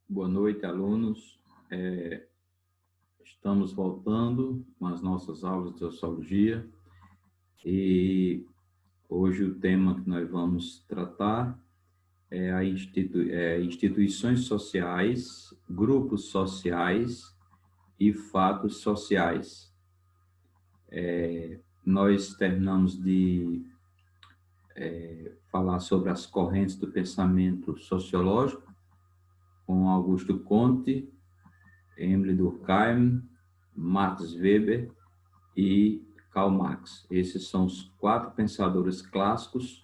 Boa noite, alunos. Estamos voltando com as nossas aulas de sociologia e hoje o tema que nós vamos tratar é instituições sociais, grupos sociais e fatos sociais. Nós terminamos de falar sobre as correntes do pensamento sociológico com Augusto Comte, Emile Durkheim, Max Weber e Karl Marx. Esses são os 4 pensadores clássicos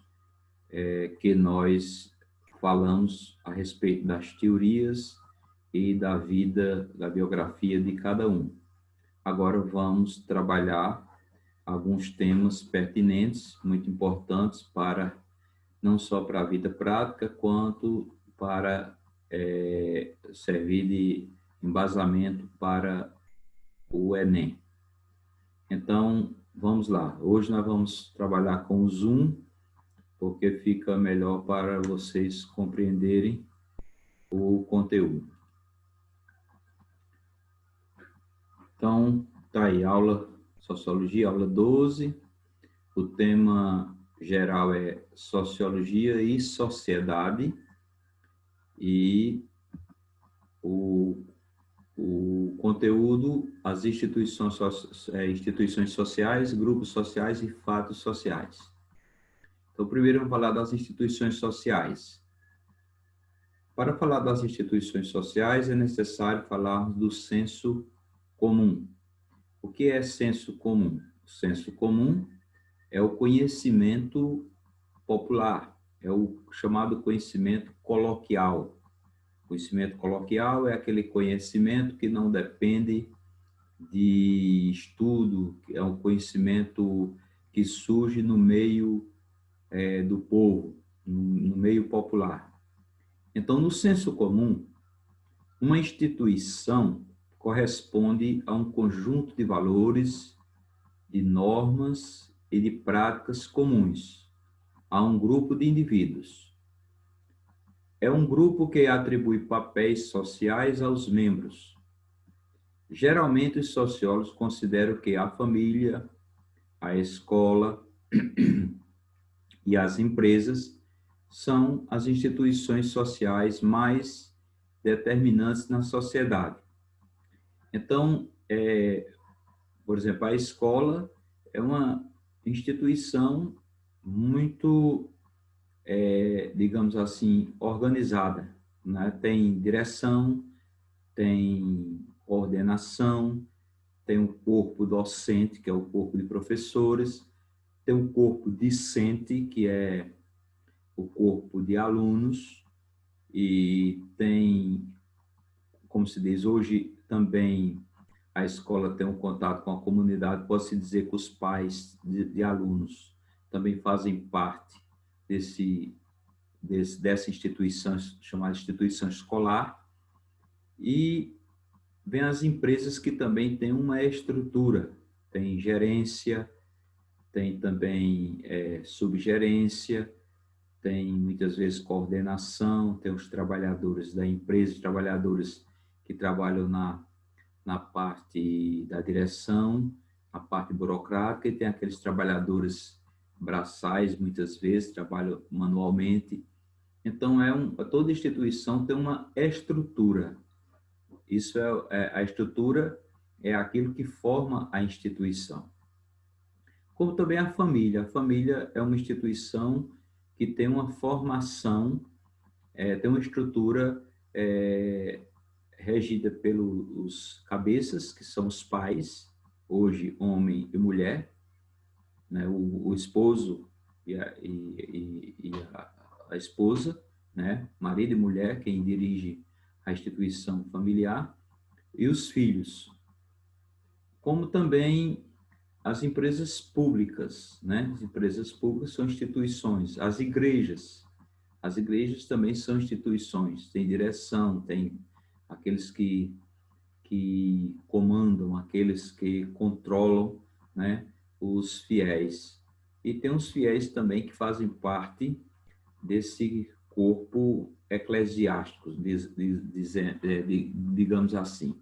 que nós falamos a respeito das teorias e da vida, da biografia de cada um. Agora vamos trabalhar alguns temas pertinentes, muito importantes para não só para a vida prática, quanto para servir de embasamento para o Enem. Então, vamos lá. Hoje nós vamos trabalhar com o Zoom, porque fica melhor para vocês compreenderem o conteúdo. Então, tá aí, aula Sociologia, aula 12. O tema geral é Sociologia e Sociedade. E o conteúdo, as instituições sociais, grupos sociais e fatos sociais. Então, primeiro vamos falar das instituições sociais. Para falar das instituições sociais, é necessário falarmos do senso comum. O que é senso comum? O senso comum é o conhecimento popular, é o chamado conhecimento coloquial. Conhecimento coloquial é aquele conhecimento que não depende de estudo, é um conhecimento que surge no meio do povo, no meio popular. Então, no senso comum, uma instituição corresponde a um conjunto de valores, de normas e de práticas comuns a um grupo de indivíduos. É um grupo que atribui papéis sociais aos membros. Geralmente, os sociólogos consideram que a família, a escola e as empresas são as instituições sociais mais determinantes na sociedade. Então, por exemplo, a escola é uma instituição muito, digamos assim, organizada, né? Tem direção, tem coordenação, tem um corpo docente, que é o corpo de professores, tem um corpo discente, que é o corpo de alunos, e tem, como se diz hoje, também a escola tem um contato com a comunidade, pode-se dizer que os pais de alunos também fazem parte dessa instituição, chamada instituição escolar, e vem as empresas que também têm uma estrutura, tem gerência, tem também subgerência, tem muitas vezes coordenação, tem os trabalhadores da empresa, os trabalhadores que trabalham na parte da direção, a parte burocrática, e tem aqueles trabalhadores braçais, muitas vezes, trabalham manualmente. Então, toda instituição tem uma estrutura. Isso a estrutura é aquilo que forma a instituição. Como também a família. A família é uma instituição que tem uma formação, tem uma estrutura regida pelos cabeças, que são os pais, hoje homem e mulher, né? O esposo e a esposa, né? Marido e mulher, quem dirige a instituição familiar, e os filhos. Como também as empresas públicas, né? As empresas públicas são instituições. As igrejas também são instituições. Tem direção, tem aqueles que comandam, aqueles que controlam, né? Os fiéis. E tem os fiéis também que fazem parte desse corpo eclesiásticos, digamos assim.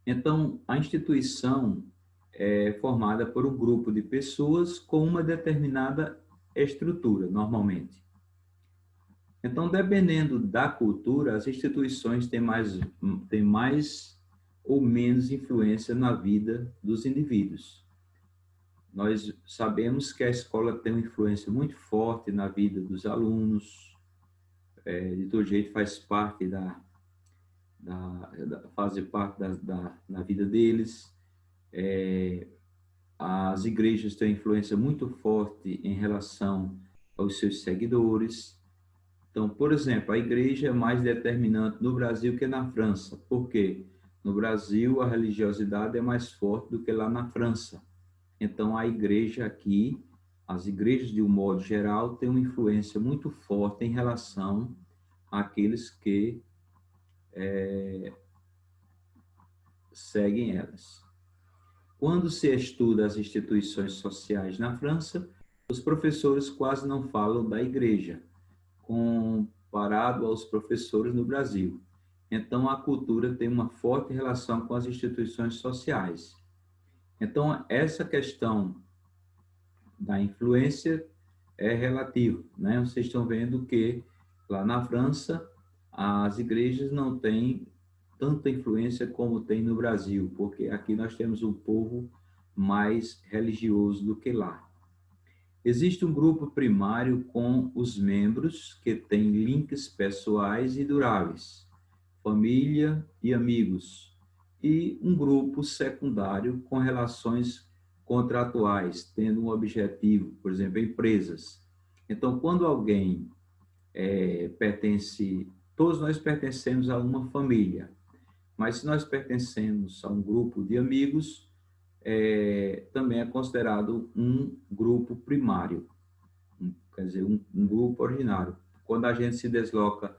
Então, a instituição é formada por um grupo de pessoas com uma determinada estrutura, normalmente. Então, dependendo da cultura, as instituições têm mais ou menos influência na vida dos indivíduos. Nós sabemos que a escola tem uma influência muito forte na vida dos alunos, de todo jeito faz parte da vida deles. As igrejas têm uma influência muito forte em relação aos seus seguidores. Então, por exemplo, a igreja é mais determinante no Brasil que na França. Por quê? No Brasil, a religiosidade é mais forte do que lá na França. Então, a igreja aqui, as igrejas de um modo geral, têm uma influência muito forte em relação àqueles que seguem elas. Quando se estuda as instituições sociais na França, os professores quase não falam da igreja, comparado aos professores no Brasil. Então, a cultura tem uma forte relação com as instituições sociais. Então, essa questão da influência é relativa, né? Vocês estão vendo que lá na França as igrejas não têm tanta influência como tem no Brasil, porque aqui nós temos um povo mais religioso do que lá. Existe um grupo primário com os membros que têm links pessoais e duráveis, família e amigos, e um grupo secundário com relações contratuais, tendo um objetivo, por exemplo, empresas. Então, quando alguém todos nós pertencemos a uma família, mas se nós pertencemos a um grupo de amigos, também é considerado um grupo primário, quer dizer, um grupo originário. Quando a gente se desloca,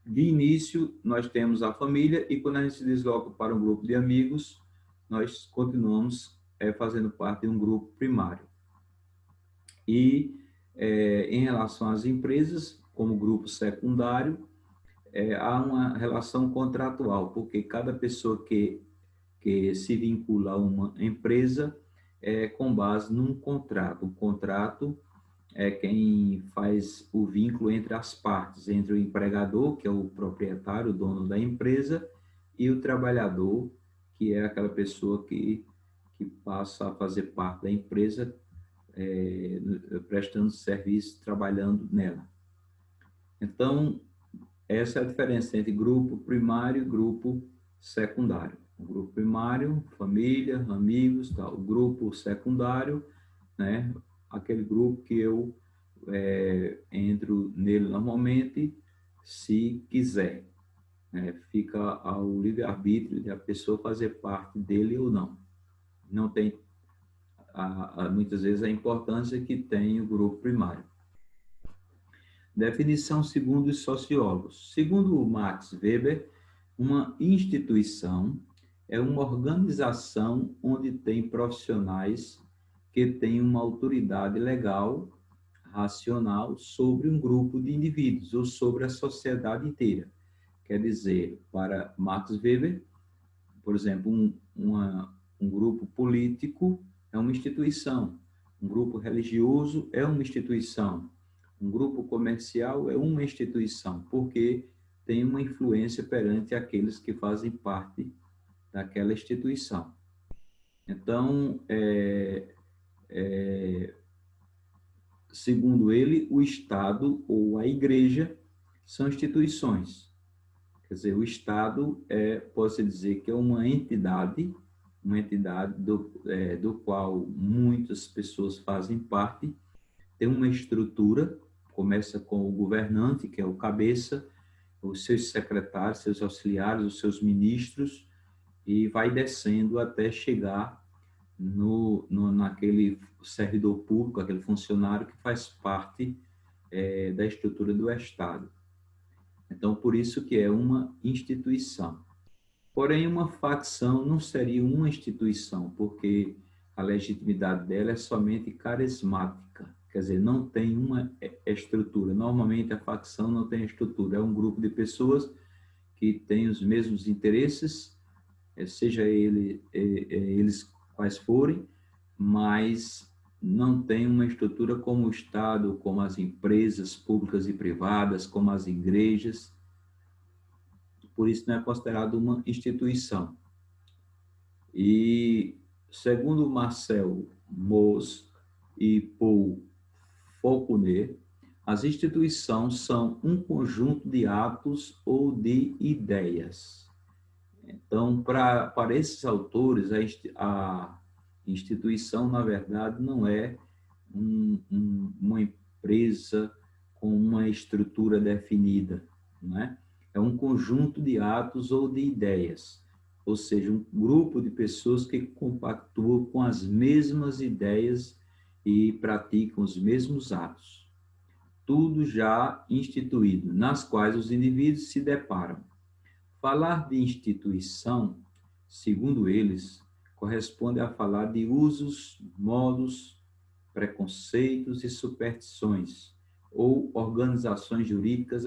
de início, nós temos a família, e quando a gente se desloca para um grupo de amigos, nós continuamos fazendo parte de um grupo primário. E, em relação às empresas, como grupo secundário, há uma relação contratual, porque cada pessoa que se vincula a uma empresa com base num contrato. O contrato é quem faz o vínculo entre as partes, entre o empregador, que é o proprietário, o dono da empresa, e o trabalhador, que é aquela pessoa que passa a fazer parte da empresa, prestando serviço, trabalhando nela. Então, essa é a diferença entre grupo primário e grupo secundário. O grupo primário, família, amigos, tal. O grupo secundário, né, aquele grupo que eu entro nele normalmente, se quiser. Fica ao livre-arbítrio da pessoa fazer parte dele ou não. Não tem, muitas vezes, a importância que tem o grupo primário. Definição segundo os sociólogos. Segundo o Max Weber, uma instituição é uma organização onde tem profissionais que têm uma autoridade legal, racional, sobre um grupo de indivíduos ou sobre a sociedade inteira. Quer dizer, para Max Weber, por exemplo, um grupo político é uma instituição, um grupo religioso é uma instituição, um grupo comercial é uma instituição, porque tem uma influência perante aqueles que fazem parte daquela instituição. Então, segundo ele, o Estado ou a Igreja são instituições. Quer dizer, o Estado pode-se dizer que é uma entidade do qual muitas pessoas fazem parte, tem uma estrutura, começa com o governante, que é o cabeça, os seus secretários, seus auxiliares, os seus ministros, e vai descendo até chegar naquele servidor público, aquele funcionário que faz parte da estrutura do Estado. Então, por isso que é uma instituição. Porém, uma facção não seria uma instituição, porque a legitimidade dela é somente carismática, Quer dizer, não tem uma estrutura. Normalmente a facção não tem estrutura. É um grupo de pessoas que têm os mesmos interesses, seja eles quais forem, mas não tem uma estrutura como o Estado, como as empresas públicas e privadas, como as igrejas. Por isso não é considerado uma instituição. E, segundo Marcel Mauss e Paul Fauconnet, as instituições são um conjunto de atos ou de ideias. Então, para esses autores, a instituição, na verdade, não é uma empresa com uma estrutura definida, né? É um conjunto de atos ou de ideias, ou seja, um grupo de pessoas que compactuam com as mesmas ideias e praticam os mesmos atos, tudo já instituído, nas quais os indivíduos se deparam. Falar de instituição, segundo eles, corresponde a falar de usos, modos, preconceitos e superstições, ou organizações jurídicas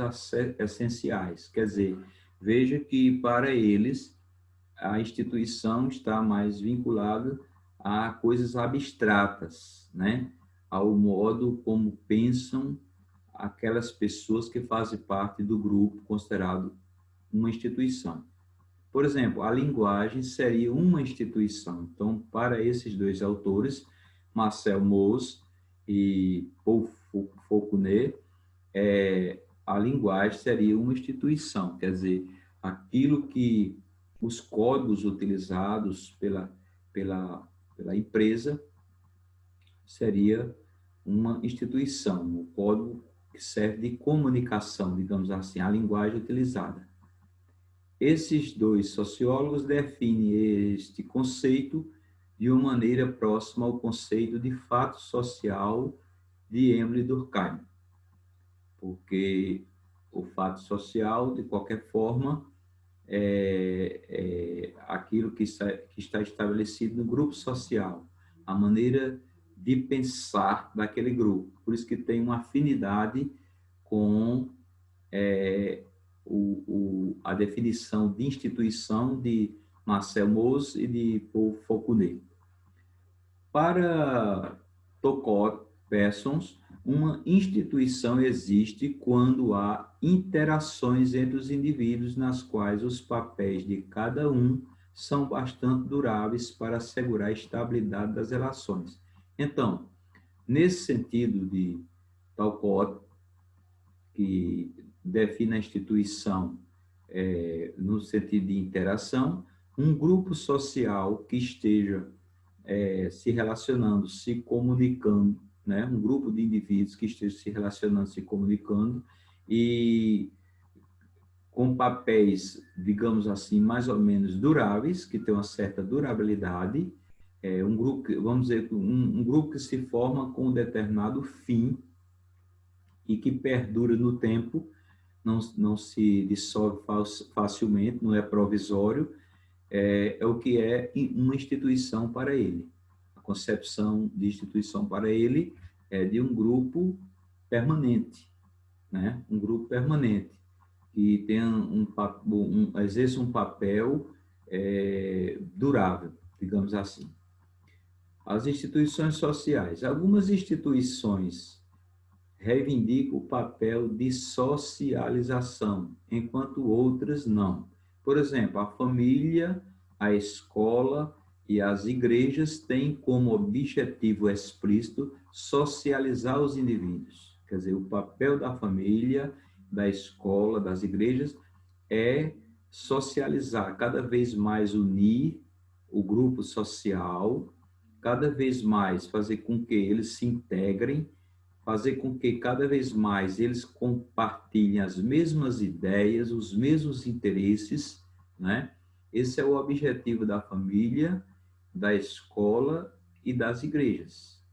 essenciais. Quer dizer, veja que para eles a instituição está mais vinculada a coisas abstratas, né? Ao modo como pensam aquelas pessoas que fazem parte do grupo considerado uma instituição. Por exemplo, a linguagem seria uma instituição. Então, para esses dois autores, Marcel Mauss e Paul Fauconnet, a linguagem seria uma instituição, quer dizer, aquilo que os códigos utilizados pela empresa seria uma instituição, o código que serve de comunicação, digamos assim, a linguagem utilizada. Esses dois sociólogos definem este conceito de uma maneira próxima ao conceito de fato social de Emile Durkheim, porque o fato social, de qualquer forma, é aquilo que está estabelecido no grupo social, a maneira de pensar daquele grupo. Por isso que tem uma afinidade com a definição de instituição de Marcel Mauss e de Paul Fauconnet. Para Tocqueville Persons, uma instituição existe quando há interações entre os indivíduos nas quais os papéis de cada um são bastante duráveis para assegurar a estabilidade das relações. Então, nesse sentido de Tocqueville, que define a instituição no sentido de interação, um grupo social que esteja se relacionando, se comunicando, né? Um grupo de indivíduos que esteja se relacionando, se comunicando e com papéis, digamos assim, mais ou menos duráveis, que tem uma certa durabilidade, um grupo, vamos dizer, um grupo que se forma com um determinado fim e que perdura no tempo, não se dissolve facilmente, não é provisório, é o que é uma instituição para ele. A concepção de instituição para ele é de um grupo permanente, né? Um grupo permanente, que tem exerce um papel durável, digamos assim. As instituições sociais. Algumas instituições reivindicam o papel de socialização, enquanto outras não. Por exemplo, a família, a escola e as igrejas têm como objetivo explícito socializar os indivíduos. Quer dizer, o papel da família, da escola, das igrejas é socializar, cada vez mais unir o grupo social, cada vez mais fazer com que eles se integrem, fazer com que cada vez mais eles compartilhem as mesmas ideias, os mesmos interesses, né? Esse é o objetivo da família, da escola e das igrejas,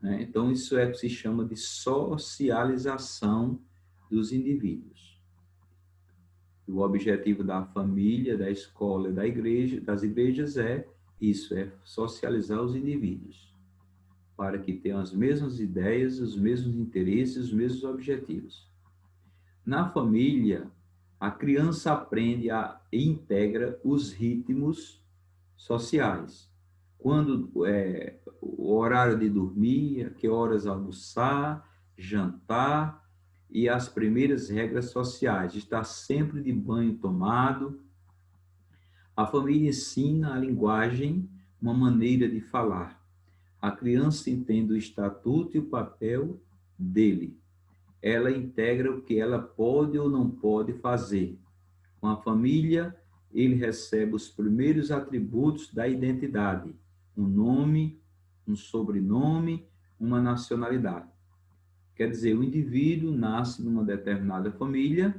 né? Então, isso é o que se chama de socialização dos indivíduos. O objetivo da família, da escola e das igrejas é isso, é socializar os indivíduos. para que tenham as mesmas ideias, os mesmos interesses, os mesmos objetivos. Na família, a criança aprende e integra os ritmos sociais. Quando o horário de dormir, a que horas almoçar, jantar e as primeiras regras sociais. Estar sempre de banho tomado. A família ensina a linguagem, uma maneira de falar. A criança entende o estatuto e o papel dele. Ela integra o que ela pode ou não pode fazer. Com a família, ele recebe os primeiros atributos da identidade: um nome, um sobrenome, uma nacionalidade. Quer dizer, o indivíduo nasce numa determinada família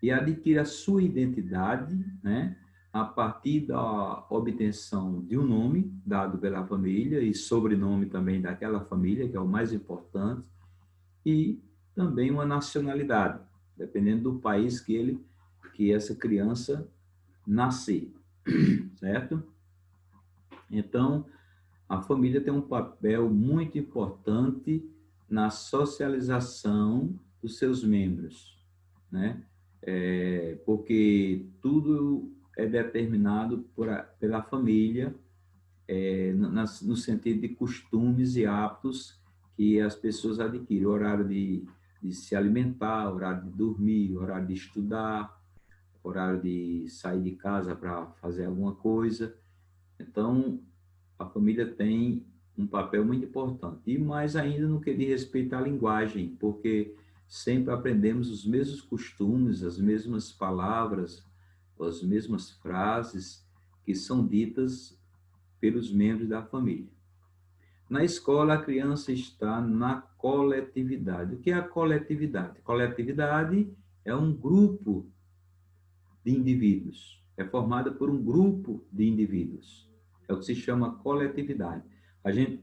e adquire a sua identidade, né, a partir da obtenção de um nome dado pela família e sobrenome também daquela família, que é o mais importante, e também uma nacionalidade, dependendo do país que essa criança nascer, certo? Então, a família tem um papel muito importante na socialização dos seus membros, né? Porque tudo é determinado pela família, no sentido de costumes e hábitos que as pessoas adquirem, horário de se alimentar, horário de dormir, horário de estudar, horário de sair de casa para fazer alguma coisa. Então, a família tem um papel muito importante. E mais ainda no que diz respeito à linguagem, porque sempre aprendemos os mesmos costumes, as mesmas palavras, as mesmas frases que são ditas pelos membros da família. Na escola, a criança está na coletividade. O que é a coletividade? Coletividade é um grupo de indivíduos. É formada por um grupo de indivíduos. É o que se chama coletividade. A gente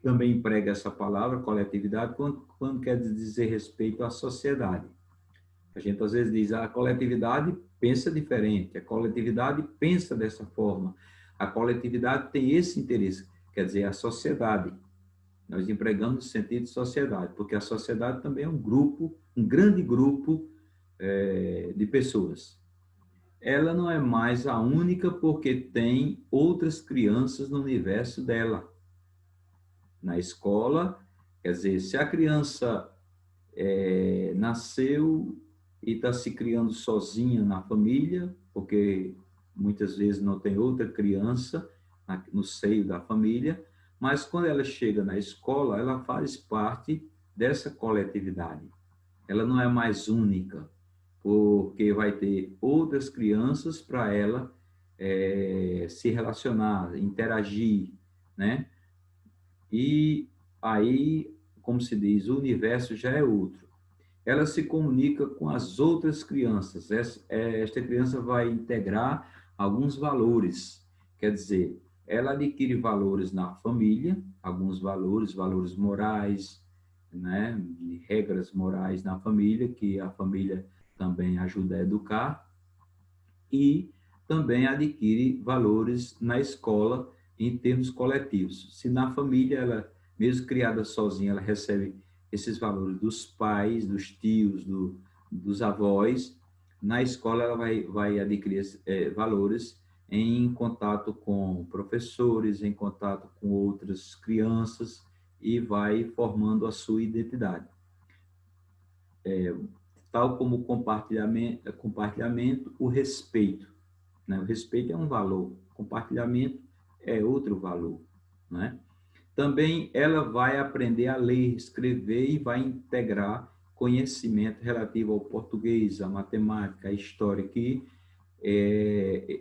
também emprega essa palavra, coletividade, quando quer dizer respeito à sociedade. A gente às vezes diz, a coletividade pensa diferente, a coletividade pensa dessa forma, a coletividade tem esse interesse, quer dizer, a sociedade. Nós empregamos no sentido de sociedade, porque a sociedade também é um grupo, um grande grupo de pessoas. Ela não é mais a única porque tem outras crianças no universo dela. Na escola, quer dizer, se a criança nasceu e está se criando sozinha na família, porque muitas vezes não tem outra criança no seio da família, mas quando ela chega na escola, ela faz parte dessa coletividade. Ela não é mais única, porque vai ter outras crianças para ela se relacionar, interagir, né? E aí, como se diz, o universo já é outro. Ela se comunica com as outras crianças. Esta criança vai integrar alguns valores, quer dizer, ela adquire valores na família, alguns valores morais, né, de regras morais na família, que a família também ajuda a educar, e também adquire valores na escola em termos coletivos. Se na família, ela, mesmo criada sozinha, ela recebe esses valores dos pais, dos tios, dos avós, na escola ela vai adquirir valores em contato com professores, em contato com outras crianças e vai formando a sua identidade. Tal como o compartilhamento, o respeito. Né? O respeito é um valor, compartilhamento é outro valor. Né? Também ela vai aprender a ler, escrever e vai integrar conhecimento relativo ao português, à matemática, à história, que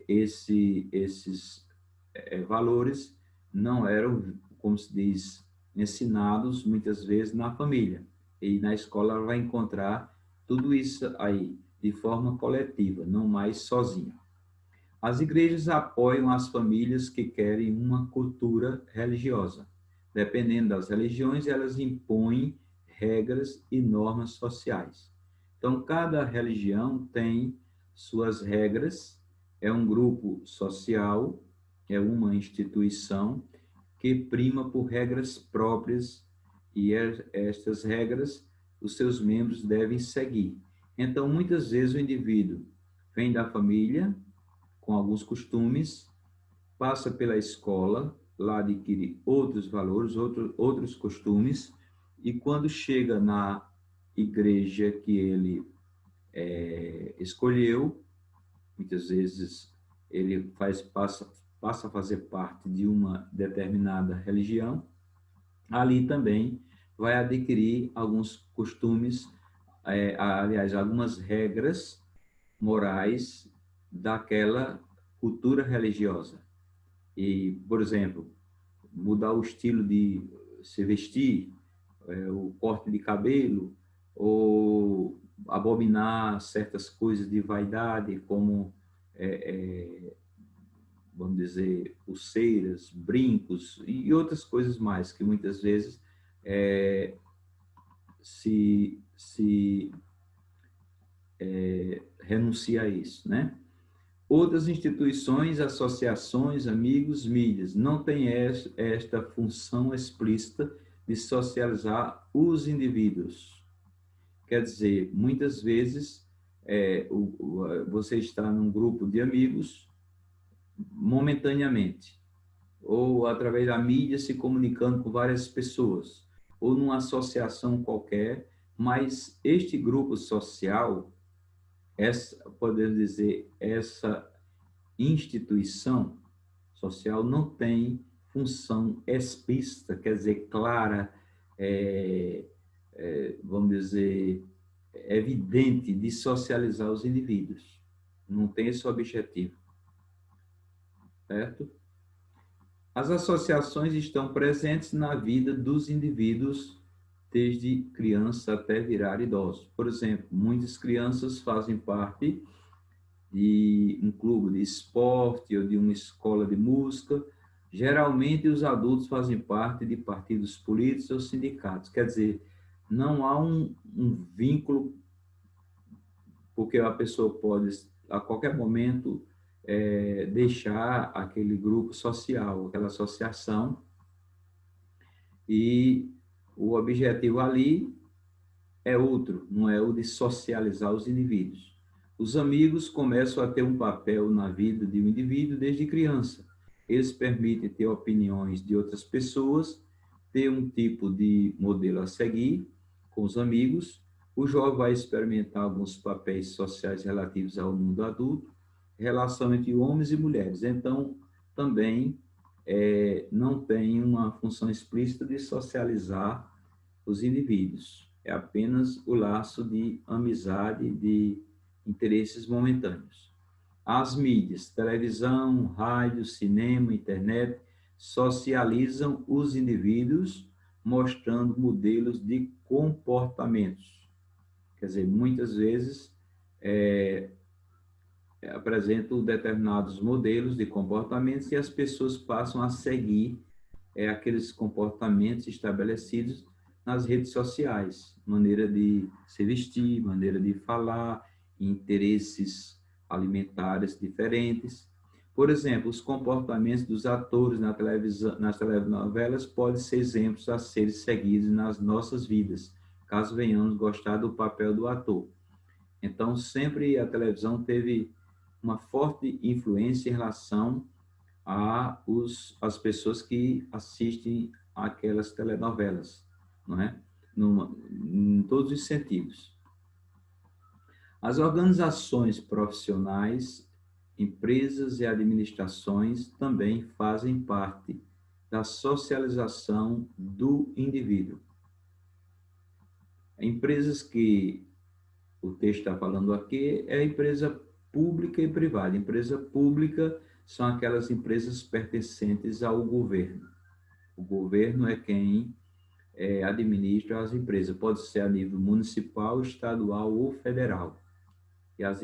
esses valores não eram, como se diz, ensinados muitas vezes na família. E na escola ela vai encontrar tudo isso aí de forma coletiva, não mais sozinha. As igrejas apoiam as famílias que querem uma cultura religiosa. Dependendo das religiões, elas impõem regras e normas sociais. Então, cada religião tem suas regras, é um grupo social, é uma instituição que prima por regras próprias e estas regras os seus membros devem seguir. Então, muitas vezes o indivíduo vem da família com alguns costumes, passa pela escola, lá adquire outros valores, outros costumes, e quando chega na igreja que ele escolheu, muitas vezes ele passa a fazer parte de uma determinada religião, ali também vai adquirir alguns costumes, aliás, algumas regras morais daquela cultura religiosa. E, por exemplo, mudar o estilo de se vestir, o corte de cabelo, ou abominar certas coisas de vaidade, como, vamos dizer, pulseiras, brincos e outras coisas mais, que muitas vezes se renuncia a isso, né? Outras instituições, associações, amigos, mídias não têm esta função explícita de socializar os indivíduos. Quer dizer, muitas vezes você está num grupo de amigos momentaneamente, ou através da mídia se comunicando com várias pessoas, ou numa associação qualquer, mas este grupo social, podemos dizer, essa instituição social não tem função explícita, quer dizer, clara, vamos dizer, evidente de socializar os indivíduos. Não tem esse objetivo, certo? As associações estão presentes na vida dos indivíduos desde criança até virar idosos. Por exemplo, muitas crianças fazem parte de um clube de esporte ou de uma escola de música. Geralmente, os adultos fazem parte de partidos políticos ou sindicatos. Quer dizer, não há um vínculo, porque a pessoa pode, a qualquer momento, deixar aquele grupo social, aquela associação, e o objetivo ali é outro, não é o de socializar os indivíduos. Os amigos começam a ter um papel na vida de um indivíduo desde criança. Eles permitem ter opiniões de outras pessoas, ter um tipo de modelo a seguir com os amigos. O jovem vai experimentar alguns papéis sociais relativos ao mundo adulto, relação entre homens e mulheres. Então, também não tem uma função explícita de socializar os indivíduos. É apenas o laço de amizade, de interesses momentâneos. As mídias, televisão, rádio, cinema, internet, socializam os indivíduos, mostrando modelos de comportamentos. Quer dizer, muitas vezes apresentam determinados modelos de comportamentos e as pessoas passam a seguir aqueles comportamentos estabelecidos nas redes sociais, maneira de se vestir, maneira de falar, interesses alimentares diferentes. Por exemplo, os comportamentos dos atores na televisão, nas telenovelas podem ser exemplos a serem seguidos nas nossas vidas, caso venhamos gostar do papel do ator. Então, sempre a televisão teve uma forte influência em relação às pessoas que assistem aquelas telenovelas, não é? Em todos os sentidos. As organizações profissionais, empresas e administrações também fazem parte da socialização do indivíduo. Empresas que o texto está falando aqui é a empresa pública e privada. Empresa pública são aquelas empresas pertencentes ao governo. O governo é quem administra as empresas, pode ser a nível municipal, estadual ou federal, e as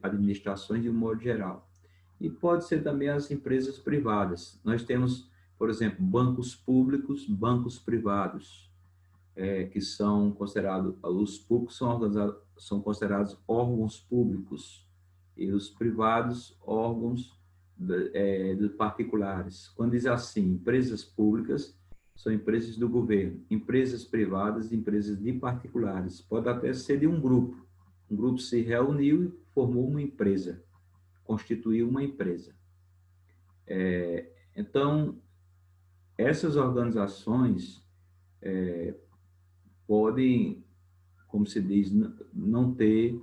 administrações de um modo geral. E pode ser também as empresas privadas. Nós temos, por exemplo, bancos públicos, bancos privados, que são considerados, os públicos são considerados órgãos públicos, e os privados, órgãos dos particulares. Quando diz assim, empresas públicas são empresas do governo, empresas privadas, empresas de particulares. Pode até ser de um grupo. Um grupo se reuniu e formou uma empresa, constituiu uma empresa. Então, essas organizações podem, como se diz, não ter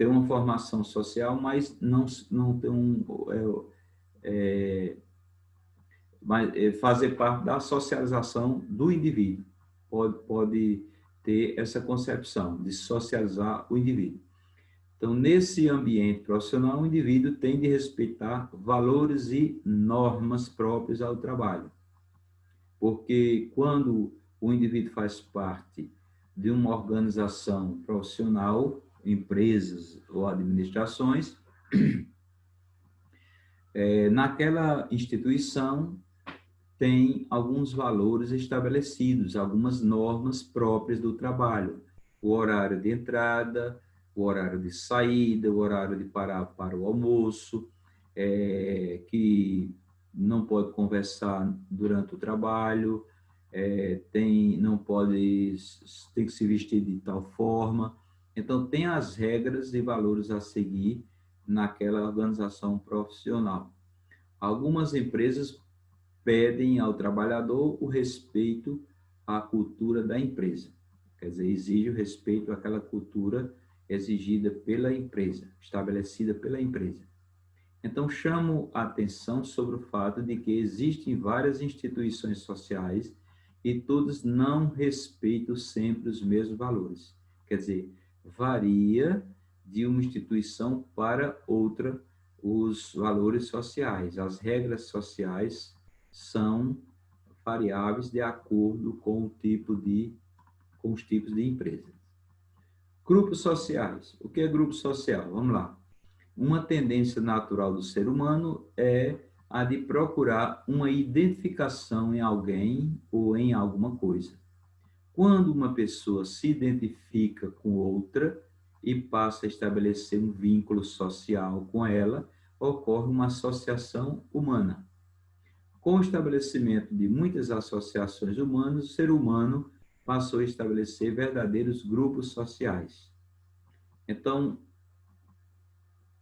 uma formação social, mas não ter fazer parte da socialização do indivíduo. Pode ter essa concepção de socializar o indivíduo. Então, nesse ambiente profissional, o indivíduo tem de respeitar valores e normas próprios ao trabalho. Porque quando o indivíduo faz parte de uma organização profissional, empresas ou administrações, naquela instituição tem alguns valores estabelecidos, algumas normas próprias do trabalho. O horário de entrada, o horário de saída, o horário de parar para o almoço, que não pode conversar durante o trabalho, tem que se vestir de tal forma. Então, tem as regras e valores a seguir naquela organização profissional. Algumas empresas pedem ao trabalhador o respeito à cultura da empresa. Quer dizer, exige o respeito àquela cultura exigida pela empresa, estabelecida pela empresa. Então, chamo a atenção sobre o fato de que existem várias instituições sociais e todas não respeitam sempre os mesmos valores. Quer dizer, varia de uma instituição para outra os valores sociais. As regras sociais são variáveis de acordo com os tipos de empresa. Grupos sociais. O que é grupo social? Vamos lá. Uma tendência natural do ser humano é a de procurar uma identificação em alguém ou em alguma coisa. Quando uma pessoa se identifica com outra e passa a estabelecer um vínculo social com ela, ocorre uma associação humana. Com o estabelecimento de muitas associações humanas, o ser humano passou a estabelecer verdadeiros grupos sociais. Então,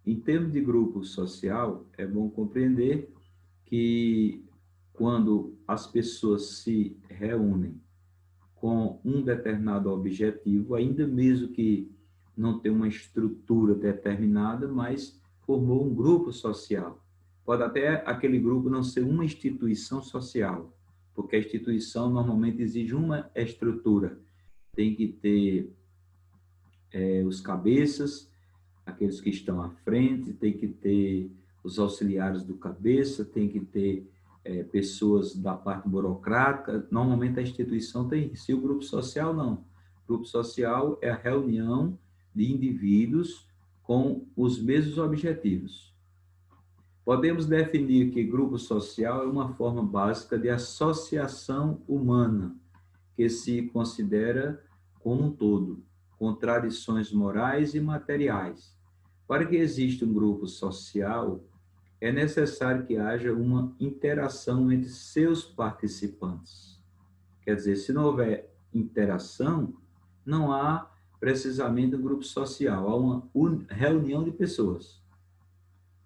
em termos de grupo social, é bom compreender que quando as pessoas se reúnem com um determinado objetivo, ainda mesmo que não tenha uma estrutura determinada, mas formou um grupo social. Pode até aquele grupo não ser uma instituição social, porque a instituição normalmente exige uma estrutura. Tem que ter os cabeças, aqueles que estão à frente, tem que ter os auxiliares do cabeça, tem que ter pessoas da parte burocrática. Normalmente a instituição tem isso. E o grupo social, não. O grupo social é a reunião de indivíduos com os mesmos objetivos. Podemos definir que grupo social é uma forma básica de associação humana, que se considera como um todo, com tradições morais e materiais. Para que exista um grupo social, é necessário que haja uma interação entre seus participantes. Quer dizer, se não houver interação, não há precisamente um grupo social, há uma reunião de pessoas.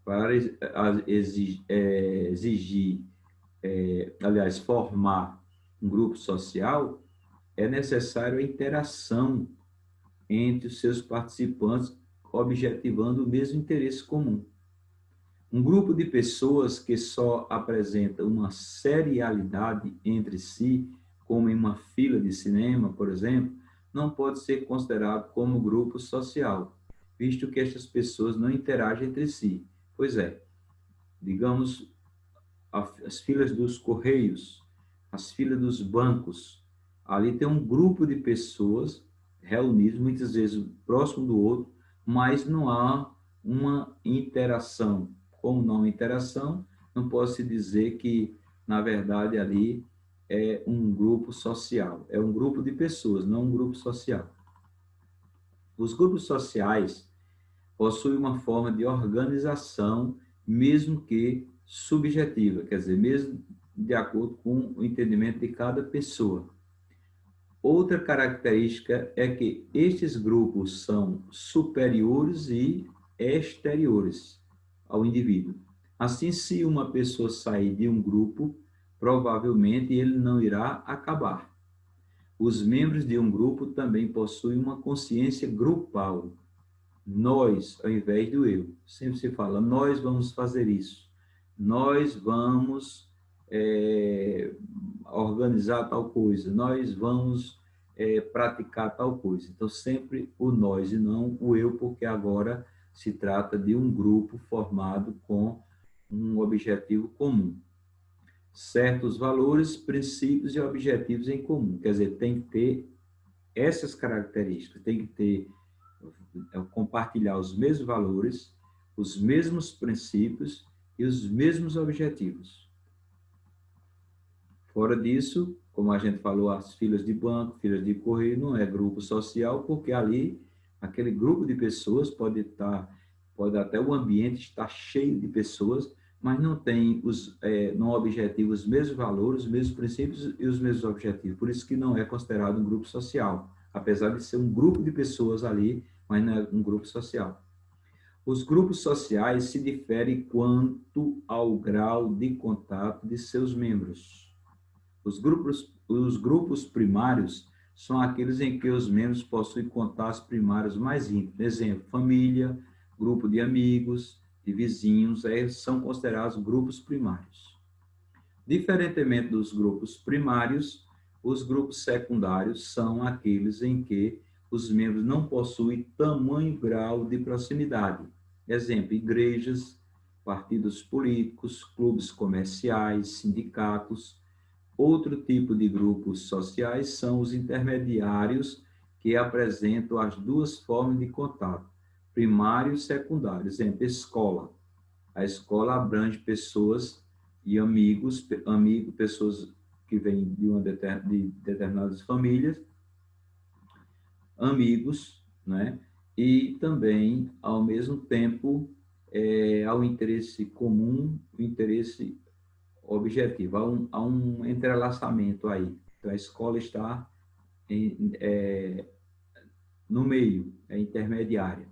Para formar um grupo social, é necessário a interação entre os seus participantes, objetivando o mesmo interesse comum. Um grupo de pessoas que só apresenta uma serialidade entre si, como em uma fila de cinema, por exemplo, não pode ser considerado como grupo social, visto que estas pessoas não interagem entre si. Pois é, digamos, as filas dos correios, as filas dos bancos, ali tem um grupo de pessoas reunidas, muitas vezes próximo do outro, mas não há uma interação. Como não há interação, não pode-se dizer que, na verdade, ali é um grupo social. É um grupo de pessoas, não um grupo social. Os grupos sociais possuem uma forma de organização mesmo que subjetiva, quer dizer, mesmo de acordo com o entendimento de cada pessoa. Outra característica é que estes grupos são superiores e exteriores ao indivíduo. Assim, se uma pessoa sair de um grupo, provavelmente ele não irá acabar. Os membros de um grupo também possuem uma consciência grupal. Nós, ao invés do eu. Sempre se fala, nós vamos fazer isso. Nós vamos organizar tal coisa. Nós vamos praticar tal coisa. Então, sempre o nós e não o eu, porque agora se trata de um grupo formado com um objetivo comum. Certos valores, princípios e objetivos em comum. Quer dizer, tem que ter essas características, tem que ter, compartilhar os mesmos valores, os mesmos princípios e os mesmos objetivos. Fora disso, como a gente falou, as filas de banco, filas de correio, não é grupo social, porque ali, aquele grupo de pessoas pode até o ambiente estar cheio de pessoas, mas não tem não objetiva os mesmos valores, os mesmos princípios e os mesmos objetivos. Por isso que não é considerado um grupo social, apesar de ser um grupo de pessoas ali, mas não é um grupo social. Os grupos sociais se diferem quanto ao grau de contato de seus membros. Os grupos primários são aqueles em que os membros possuem contatos primários mais íntimos. Exemplo, família, grupo de amigos, de vizinhos, são considerados grupos primários. Diferentemente dos grupos primários, os grupos secundários são aqueles em que os membros não possuem tamanho grau de proximidade. Exemplo, igrejas, partidos políticos, clubes comerciais, sindicatos. Outro tipo de grupos sociais são os intermediários, que apresentam as duas formas de contato, primário e secundário. Exemplo, escola. A escola abrange pessoas e amigos, pessoas que vêm de determinadas famílias, amigos, né? E também, ao mesmo tempo, ao interesse comum, o interesse objetivo. Há um entrelaçamento aí. Então, a escola está no meio, é intermediária.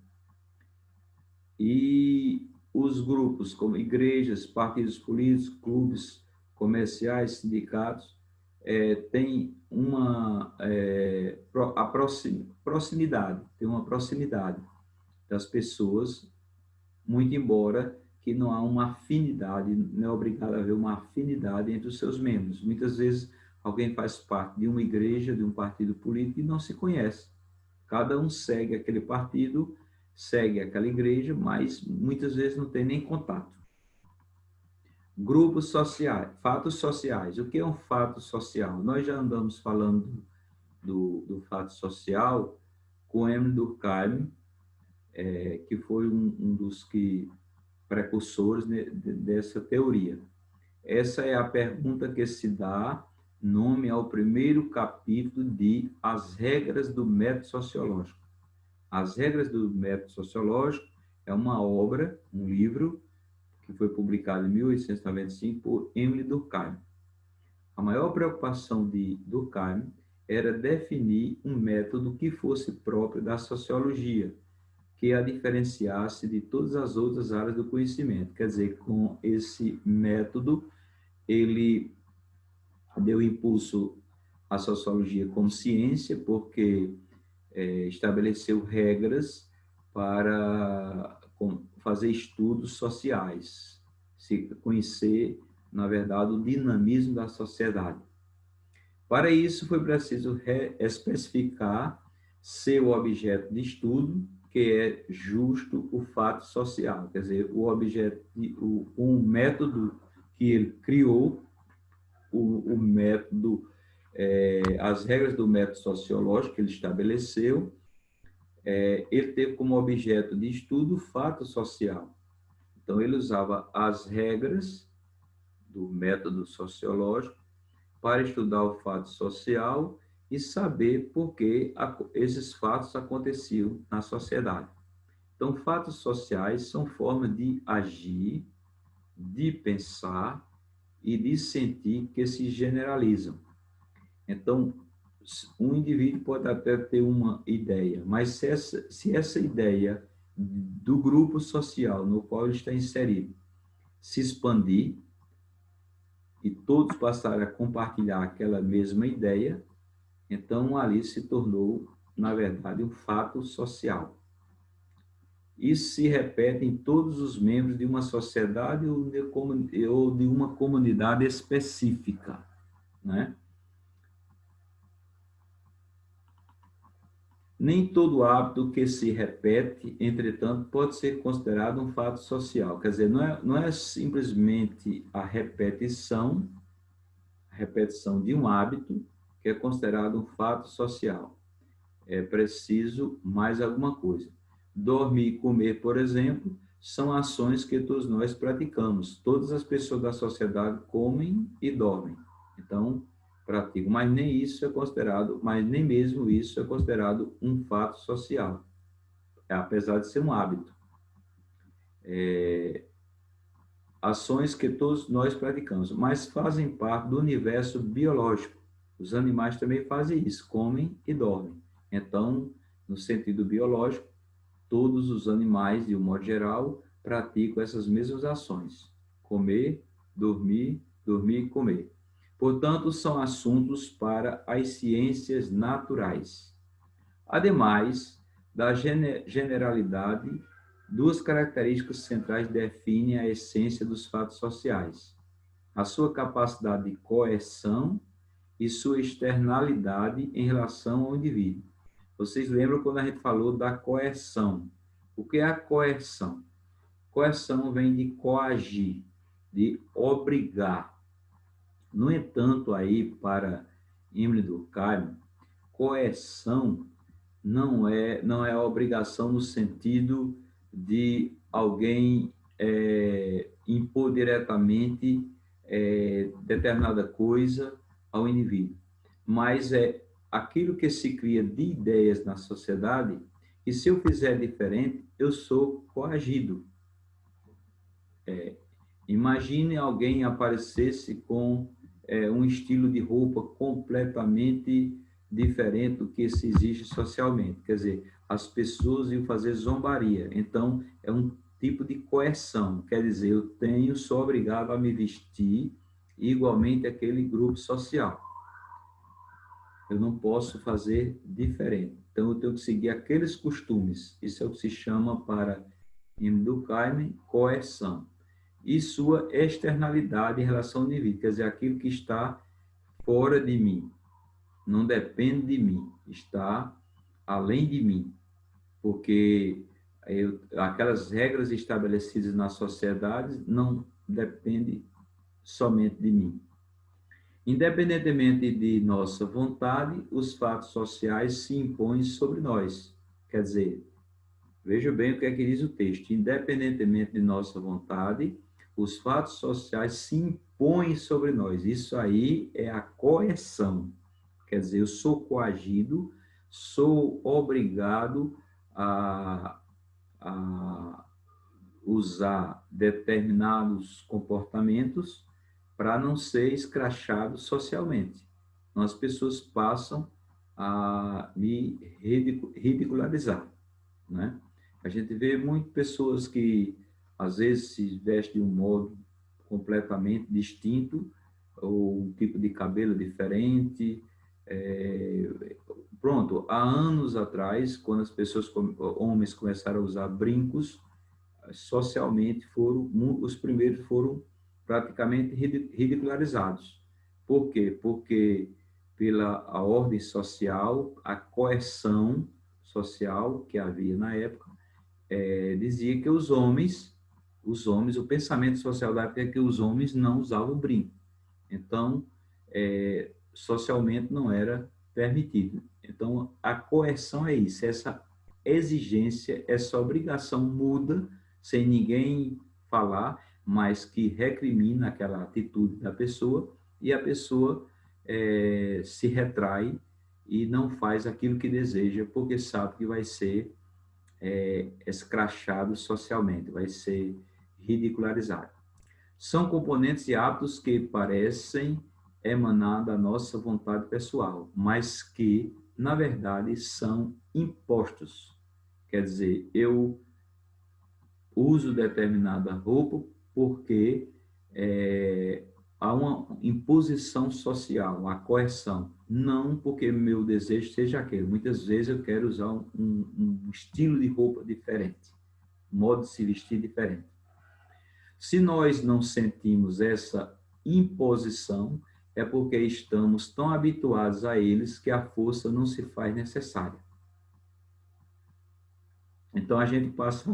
E os grupos, como igrejas, partidos políticos, clubes comerciais, sindicatos, têm proximidade, tem uma proximidade das pessoas, muito embora que não há uma afinidade, não é obrigado a haver uma afinidade entre os seus membros. Muitas vezes alguém faz parte de uma igreja, de um partido político e não se conhece. Cada um segue aquele partido, segue aquela igreja, mas muitas vezes não tem nem contato. Grupos sociais, fatos sociais. O que é um fato social? Nós já andamos falando do fato social com Emile Durkheim, que foi um dos precursores dessa teoria. Essa é a pergunta que se dá nome ao primeiro capítulo de As Regras do Método Sociológico. As Regras do Método Sociológico é uma obra, um livro, que foi publicado em 1895 por Emile Durkheim. A maior preocupação de Durkheim era definir um método que fosse próprio da sociologia, que a diferenciasse de todas as outras áreas do conhecimento. Quer dizer, com esse método, ele deu impulso à sociologia como ciência, porque estabeleceu regras para fazer estudos sociais, se conhecer, na verdade, o dinamismo da sociedade. Para isso, foi preciso especificar seu objeto de estudo, que é justo o fato social, quer dizer, um método que ele criou, o método, as regras do método sociológico que ele estabeleceu, ele teve como objeto de estudo o fato social. Então, ele usava as regras do método sociológico para estudar o fato social e saber por que esses fatos aconteciam na sociedade. Então, fatos sociais são formas de agir de pensar e de sentir que se generalizam. Então, um indivíduo pode até ter uma ideia, mas se essa ideia do grupo social no qual ele está inserido se expandir e todos passarem a compartilhar aquela mesma ideia, então ali se tornou, na verdade, um fato social. Isso se repete em todos os membros de uma sociedade ou de uma comunidade específica, né? Nem todo hábito que se repete, entretanto, pode ser considerado um fato social. Quer dizer, não é simplesmente a repetição de um hábito que é considerado um fato social. É preciso mais alguma coisa. Dormir e comer, por exemplo, são ações que todos nós praticamos. Todas as pessoas da sociedade comem e dormem. Então, praticam. Mas nem isso é considerado, mas nem mesmo isso é considerado um fato social, apesar de ser um hábito. Ações que todos nós praticamos, mas fazem parte do universo biológico. Os animais também fazem isso, comem e dormem. Então, no sentido biológico, todos os animais, de um modo geral, praticam essas mesmas ações: comer, dormir, dormir e comer. Portanto, são assuntos para as ciências naturais. Ademais da generalidade, duas características centrais definem a essência dos fatos sociais: a sua capacidade de coerção e sua externalidade em relação ao indivíduo. Vocês lembram quando a gente falou da coerção? O que é a coerção? Coerção vem de coagir, de obrigar. No entanto, aí, para Emile Durkheim, coerção não é obrigação no sentido de alguém impor diretamente determinada coisa ao indivíduo, mas é aquilo que se cria de ideias na sociedade, e se eu fizer diferente, eu sou coagido. Imagine alguém aparecesse com um estilo de roupa completamente diferente do que se exige socialmente. Quer dizer, as pessoas iam fazer zombaria. Então, é um tipo de coerção. Quer dizer, sou obrigado a me vestir igualmente àquele grupo social. Eu não posso fazer diferente. Então, eu tenho que seguir aqueles costumes. Isso é o que se chama, para Emile Durkheim, coerção. E sua externalidade em relação ao indivíduo, quer dizer, aquilo que está fora de mim, não depende de mim, está além de mim, porque aquelas regras estabelecidas na sociedade não dependem somente de mim. Independentemente de nossa vontade, os fatos sociais se impõem sobre nós. Quer dizer, veja bem o que é que diz o texto: independentemente de nossa vontade, os fatos sociais se impõem sobre nós. Isso aí é a coerção. Quer dizer, eu sou coagido, sou obrigado a usar determinados comportamentos para não ser escrachado socialmente. Então, as pessoas passam a me ridicularizar, né? A gente vê muitas pessoas que, às vezes, se vestem de um modo completamente distinto, ou um tipo de cabelo diferente. Pronto, há anos atrás, quando as pessoas, homens, começaram a usar brincos, socialmente os primeiros foram praticamente ridicularizados. Por quê? Porque pela a ordem social, a coerção social que havia na época, dizia que o pensamento social da época é que os homens não usavam brinco. Então, socialmente não era permitido. Então, a coerção é isso, essa exigência, essa obrigação muda, sem ninguém falar, mas que recrimina aquela atitude da pessoa, e a pessoa se retrai e não faz aquilo que deseja, porque sabe que vai ser escrachado socialmente, vai ser ridicularizado. São componentes e hábitos que parecem emanar da nossa vontade pessoal, mas que, na verdade, são impostos. Quer dizer, eu uso determinada roupa porque há uma imposição social, a coerção, não porque meu desejo seja aquele. Muitas vezes eu quero usar um estilo de roupa diferente, um modo de se vestir diferente. Se nós não sentimos essa imposição, é porque estamos tão habituados a eles que a força não se faz necessária. Então a gente passa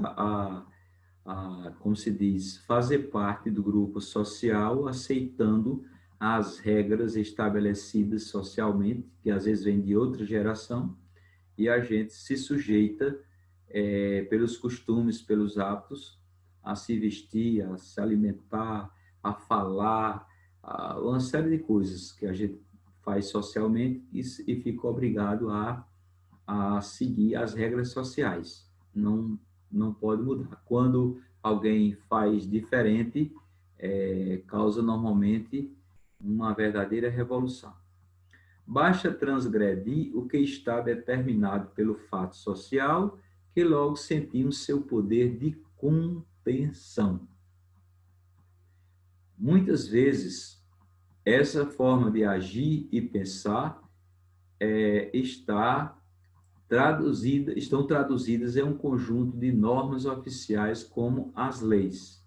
como se diz, fazer parte do grupo social, aceitando as regras estabelecidas socialmente, que às vezes vêm de outra geração, e a gente se sujeita pelos costumes, pelos hábitos, a se vestir, a se alimentar, a falar, uma série de coisas que a gente faz socialmente e fica obrigado a seguir as regras sociais. Não pode mudar. Quando alguém faz diferente, causa normalmente uma verdadeira revolução. Basta transgredir o que está determinado pelo fato social, que logo sentimos seu poder de contenção. Muitas vezes, essa forma de agir e pensar estão traduzidas em um conjunto de normas oficiais como as leis.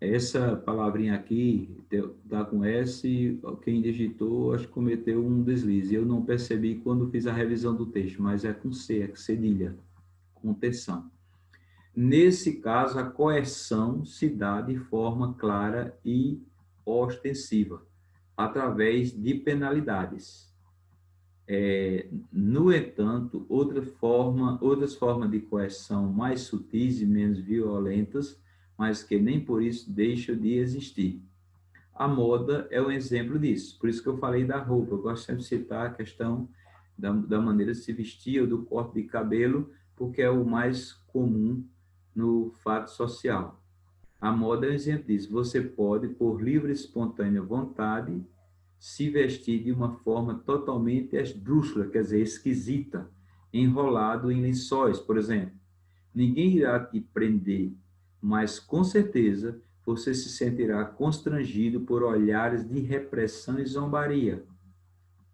Essa palavrinha aqui, está com S, quem digitou, acho que cometeu um deslize. Eu não percebi quando fiz a revisão do texto, mas é com C, é cedilha, contenção. Nesse caso, a coerção se dá de forma clara e ostensiva, através de penalidades. No entanto, outras formas de coerção mais sutis e menos violentas, mas que nem por isso deixam de existir. A moda é um exemplo disso, por isso que eu falei da roupa. Eu gosto sempre de citar a questão da maneira de se vestir ou do corte de cabelo, porque é o mais comum no fato social. A moda é um exemplo disso. Você pode, por livre e espontânea vontade, se vestir de uma forma totalmente esdrúxula, quer dizer, esquisita, enrolado em lençóis, por exemplo. Ninguém irá te prender, mas com certeza você se sentirá constrangido por olhares de repressão e zombaria.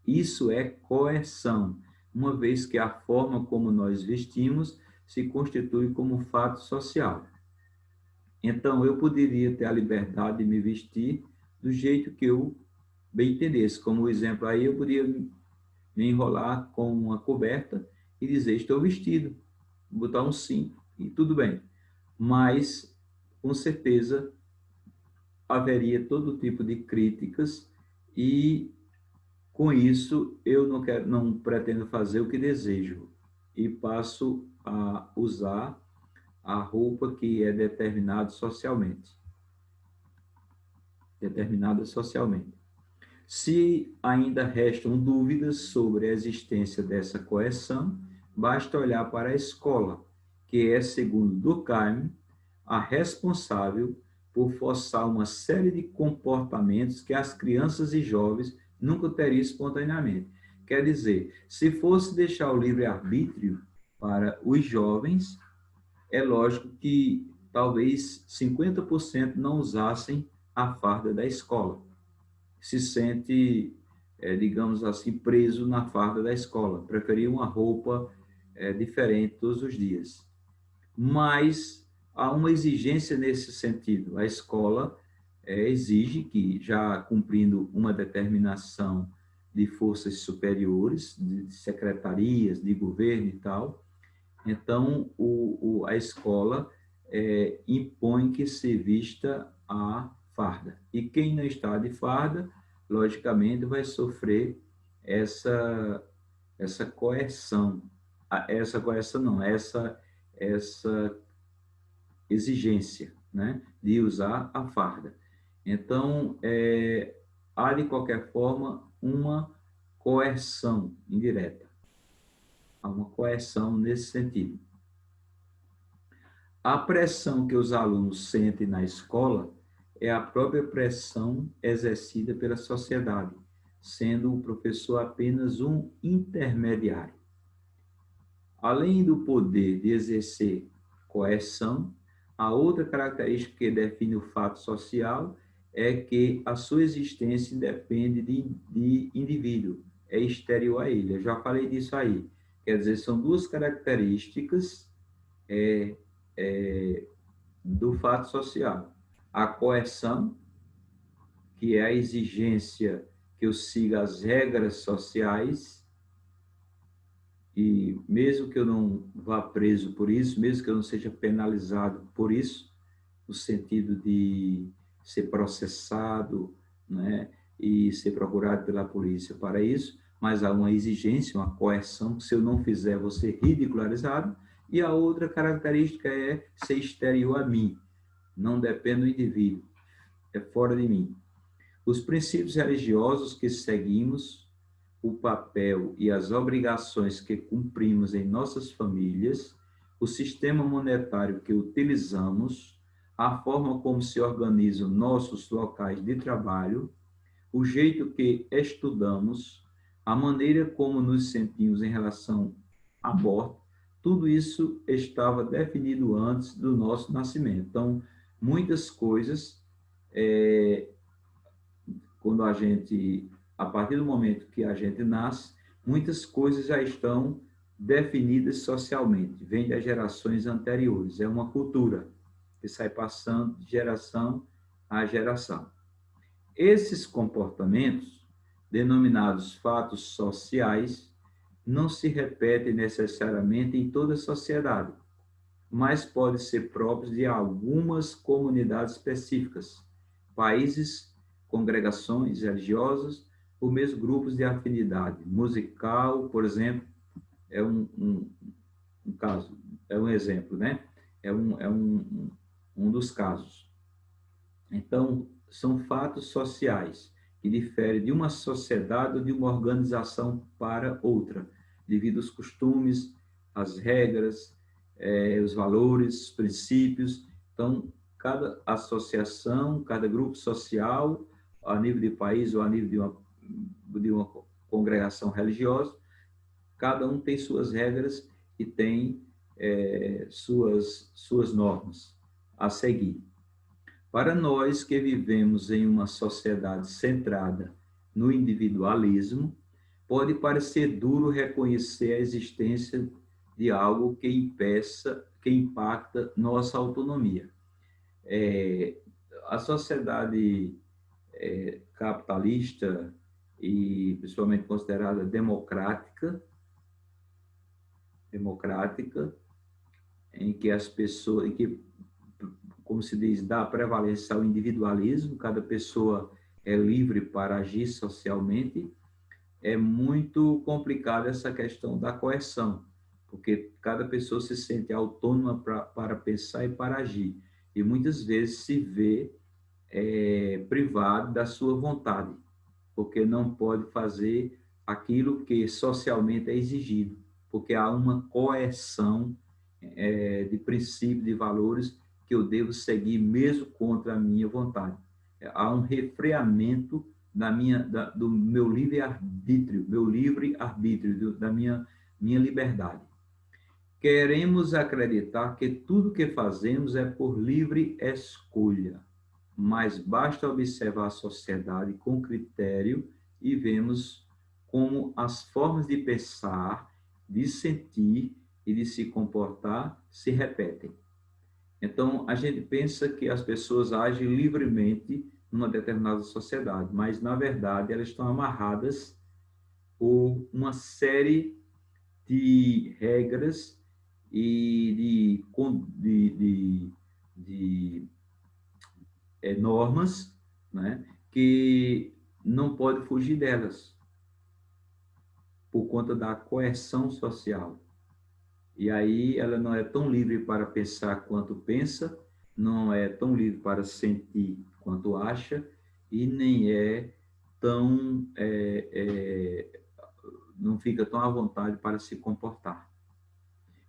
Isso é coerção, uma vez que a forma como nós vestimos se constitui como um fato social. Então, eu poderia ter a liberdade de me vestir do jeito que eu bem entendesse. Como exemplo aí, eu poderia me enrolar com uma coberta e dizer, estou vestido, botar um cinto e tudo bem. Mas, com certeza, haveria todo tipo de críticas e, com isso, eu não pretendo fazer o que desejo e passo a usar a roupa que é determinada socialmente. Se ainda restam dúvidas sobre a existência dessa coerção, basta olhar para a escola, que é, segundo Durkheim, a responsável por forçar uma série de comportamentos que as crianças e jovens nunca teriam espontaneamente. Quer dizer, se fosse deixar o livre-arbítrio para os jovens, é lógico que talvez 50% não usassem a farda da escola. Se sente, digamos assim, preso na farda da escola. Preferia uma roupa diferente todos os dias. Mas há uma exigência nesse sentido. A escola exige que, já cumprindo uma determinação de forças superiores, de secretarias, de governo e tal, então a escola impõe que se vista a farda. E quem não está de farda, logicamente, vai sofrer essa coerção. Essa exigência, né, de usar a farda. Então, há, de qualquer forma, uma coerção indireta. Há uma coerção nesse sentido. A pressão que os alunos sentem na escola é a própria pressão exercida pela sociedade, sendo o professor apenas um intermediário. Além do poder de exercer coerção, a outra característica que define o fato social é que a sua existência independe de indivíduo, é exterior a ele. Eu já falei disso aí. Quer dizer, são duas características do fato social. A coerção, que é a exigência que eu siga as regras sociais, e mesmo que eu não vá preso por isso, mesmo que eu não seja penalizado por isso, no sentido de ser processado, né, e ser procurado pela polícia para isso, mas há uma exigência, uma coerção, que se eu não fizer, vou ser ridicularizado, e a outra característica é ser exterior a mim, não depende do indivíduo, é fora de mim. Os princípios religiosos que seguimos, o papel e as obrigações que cumprimos em nossas famílias, o sistema monetário que utilizamos, a forma como se organizam nossos locais de trabalho, o jeito que estudamos, a maneira como nos sentimos em relação à morte, tudo isso estava definido antes do nosso nascimento. Então, muitas coisas, quando a partir do momento que a gente nasce, muitas coisas já estão definidas socialmente, vem das gerações anteriores. É uma cultura que sai passando de geração a geração. Esses comportamentos, denominados fatos sociais, não se repetem necessariamente em toda a sociedade, mas podem ser próprios de algumas comunidades específicas, países, congregações religiosas, ou mesmo grupos de afinidade musical, por exemplo, é um caso, é um exemplo, né? É um dos casos. Então, são fatos sociais que diferem de uma sociedade ou de uma organização para outra, devido aos costumes, às regras, os valores, os princípios. Então, cada associação, cada grupo social, a nível de país ou a nível de uma congregação religiosa, cada um tem suas regras e tem suas normas a seguir. Para nós que vivemos em uma sociedade centrada no individualismo, pode parecer duro reconhecer a existência de algo que impacta nossa autonomia. A sociedade capitalista e principalmente considerada democrática, em que as pessoas, como se diz, dá prevalência ao individualismo, cada pessoa é livre para agir socialmente, é muito complicada essa questão da coerção, porque cada pessoa se sente autônoma para pensar e para agir, e muitas vezes se vê privado da sua vontade, porque não pode fazer aquilo que socialmente é exigido, porque há uma coerção de princípios, de valores que eu devo seguir mesmo contra a minha vontade. Há um refreamento do meu livre-arbítrio, da minha liberdade. Queremos acreditar que tudo que fazemos é por livre escolha, mas basta observar a sociedade com critério e vemos como as formas de pensar, de sentir e de se comportar se repetem. Então, a gente pensa que as pessoas agem livremente numa determinada sociedade, mas, na verdade, elas estão amarradas por uma série de regras e de normas, né, que não pode fugir delas, por conta da coerção social. E aí ela não é tão livre para pensar quanto pensa, não é tão livre para sentir quanto acha, e nem é tão não fica tão à vontade para se comportar.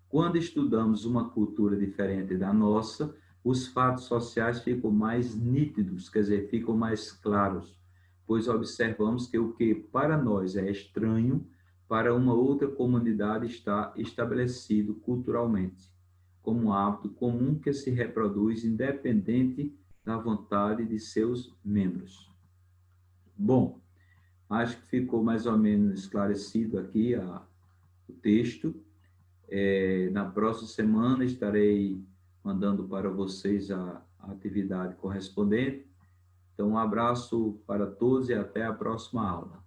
Quando estudamos uma cultura diferente da nossa, os fatos sociais ficam mais nítidos, quer dizer, ficam mais claros, pois observamos que o que para nós é estranho, para uma outra comunidade está estabelecido culturalmente, como um hábito comum que se reproduz independente da vontade de seus membros. Bom, acho que ficou mais ou menos esclarecido aqui o texto. Na próxima semana estarei mandando para vocês a atividade correspondente. Então, um abraço para todos e até a próxima aula.